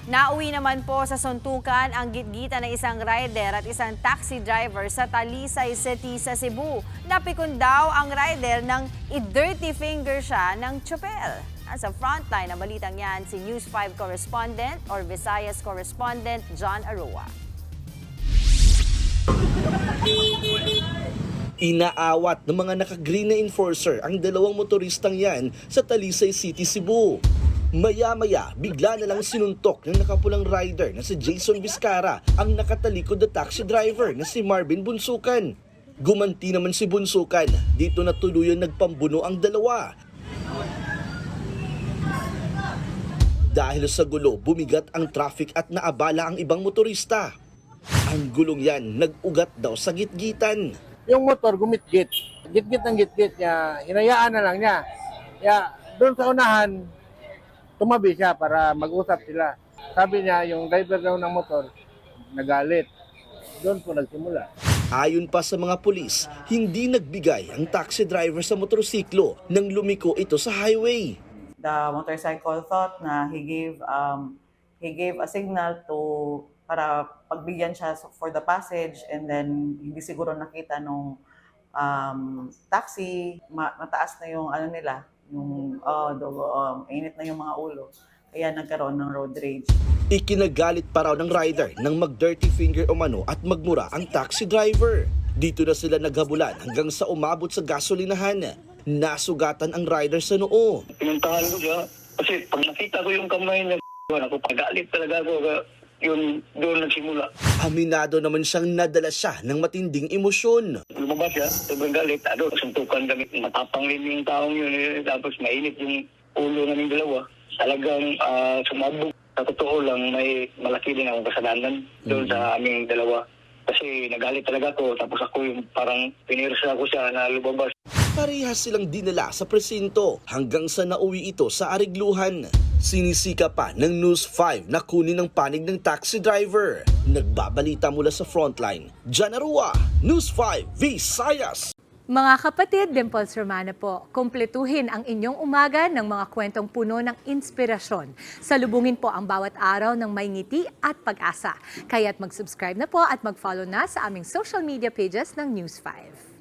Nauwi naman po sa suntukan ang gitgitan ng isang rider at isang taxi driver sa Talisay City sa Cebu. Napikon daw ang rider nang i-dirty finger siya ng tsoper. Sa frontline ng balitang yan, si News 5 correspondent or Visayas correspondent John Aroa. Inaawat ng mga naka-green na enforcer ang dalawang motoristang yan sa Talisay City, Cebu. Maya-maya, bigla na lang sinuntok ng nakapulang rider na si Jason Vizcara ang nakatalikod na taxi driver na si Marvin Bunsukan. Gumanti naman si Bunsukan, dito na tuluyan nagpambuno ang dalawa. Dahil sa gulo, bumigat ang traffic at naabala ang ibang motorista. Ang gulong yan, nag-ugat daw sa gitgitan. Yung motor gumit-git. Git-git ng git-git niya. Hinayaan na lang niya. Kaya doon sa unahan, tumabi siya para mag-usap sila. Sabi niya, yung driver daw ng motor, nagalit. Doon po nagsimula. Ayon pa sa mga pulis, hindi nagbigay ang taxi driver sa motorsiklo nang lumiko ito sa highway. The motorcycle thought na he gave a signal para pagbigyan siya for the passage, and then hindi siguro nakita nung taxi, mataas na yung ano nila, yung init na yung mga ulo. Kaya nagkaroon ng road rage. Ikinagalit pa raw ng rider nang mag-dirty finger umano at magmura ang taxi driver. Dito na sila naghabulan hanggang sa umabot sa gasolinahan. Nasugatan ang rider sa noo. Pinuntahan ko siya kasi pag nakita ko yung kamay niya, ako pagalit talaga ako. Yun, doon nagsimula. Aminado naman siyang nadala siya ng matinding emosyon. Lumabas siya, sobrang galit. Suntukan kami. Matapang rin yung taong yun. Tapos mainit yung ulo naming dalawa. Talagang sumabog. Sa totoo lang, may malaki din akong kasalanan doon sa aming dalawa. Kasi nagalit talaga ako. Tapos ako yung parang pinirsa ko siya na lumabas. Parehas silang dinala sa presinto hanggang sa nauwi ito sa arigluhan. Sinisika pa ng News 5 na kunin ang panig ng taxi driver. Nagbabalita mula sa frontline. John Aroa, News 5 Visayas. Mga kapatid, Dimples Romana po, kumpletuhin ang inyong umaga ng mga kwentong puno ng inspirasyon. Salubungin po ang bawat araw ng may ngiti at pag-asa. Kaya't mag-subscribe na po at mag-follow na sa aming social media pages ng News 5.